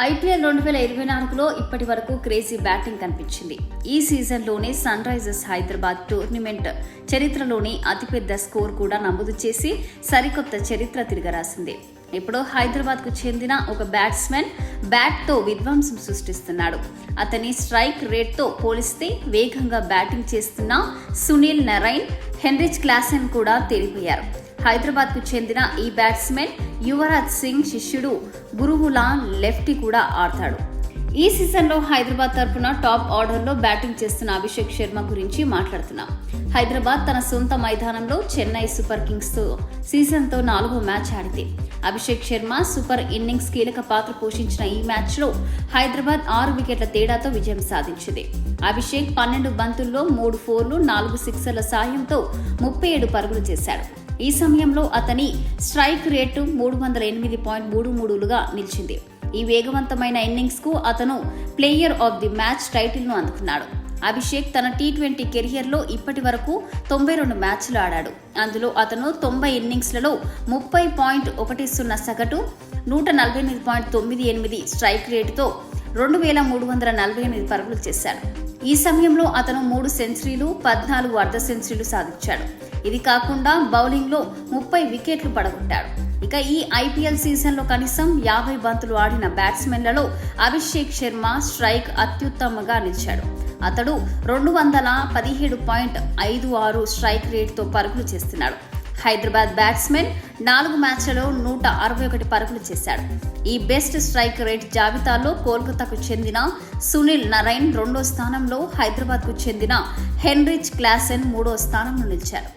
IPL 2024లో ఇప్పటి వరకు crazy batting కనిపించింది. ఈ సీజన్లోనే సన్ రైజర్స్ హైదరాబాద్ టోర్నమెంట్ చరిత్రలోని అతిపెద్ద స్కోర్ కూడా నమోదు చేసి సరికొత్త చరిత్ర తిరగరాసింది. ఇప్పుడు హైదరాబాద్కు చెందిన ఒక బ్యాట్స్మెన్ బ్యాట్తో విధ్వంసం సృష్టిస్తున్నాడు. అతని స్ట్రైక్ రేట్తో పోలిస్తే వేగంగా బ్యాటింగ్ చేస్తున్న సునీల్ నరైన్, హెన్రిచ్ క్లాసెన్ కూడా తేలిపోయారు. హైదరాబాద్కు చెందిన ఈ బ్యాట్స్మెన్ యువరాజ్ సింగ్ శిష్యుడు గురువులా లెఫ్టీ కూడా ఆడతాడు. ఈ సీజన్లో హైదరాబాద్ తరఫున టాప్ ఆర్డర్లో బ్యాటింగ్ చేస్తున్న అభిషేక్ శర్మ గురించి మాట్లాడుతున్నాం. హైదరాబాద్ తన సొంత మైదానంలో చెన్నై సూపర్ కింగ్స్తో సీజన్తో 4వ మ్యాచ్ ఆడింది. అభిషేక్ శర్మ సూపర్ ఇన్నింగ్స్ కీలక పాత్ర పోషించిన ఈ మ్యాచ్లో హైదరాబాద్ 6 వికెట్ల తేడాతో విజయం సాధించింది. అభిషేక్ 12 బంతుల్లో 3 4లు 4 సిక్సర్ల సాయంతో 37 పరుగులు చేశాడు. ఈ సమయంలో అతని స్ట్రైక్ రేటు 308.33గా నిలిచింది. ఈ వేగవంతమైన ఇన్నింగ్స్కు అతను ప్లేయర్ ఆఫ్ ది మ్యాచ్ టైటిల్ను అందుకున్నాడు. అభిషేక్ తన టీ20 కెరియర్లో ఇప్పటి వరకు 92 మ్యాచ్లు ఆడాడు. అందులో అతను 90 ఇన్నింగ్స్లలో 30.10 సగటు, 148.98 స్ట్రైక్ రేటుతో 2348 పరుగులు చేశాడు. ఈ సమయంలో అతను 3 సెంచరీలు, 14 అర్ధ సెంచరీలు సాధించాడు. ఇది కాకుండా బౌలింగ్లో 30 వికెట్లు పడగొట్టాడు. ఇక ఈ ఐపీఎల్ సీజన్లో కనీసం 50 బంతులు ఆడిన బ్యాట్స్మెన్లలో అభిషేక్ శర్మ స్ట్రైక్ అత్యుత్తమంగా నిలిచాడు. అతడు 217.56 స్ట్రైక్ రేటుతో పరుగులు చేస్తున్నాడు. హైదరాబాద్ బ్యాట్స్మెన్ 4 మ్యాచ్లలో 161 పరుగులు చేశాడు. ఈ బెస్ట్ స్ట్రైక్ రేట్ జాబితాలో కోల్కతాకు చెందిన సునీల్ నరైన్ 2వ స్థానంలో, హైదరాబాద్కు చెందిన హెన్రిచ్ క్లాసెన్ 3వ స్థానంలో నిలిచారు.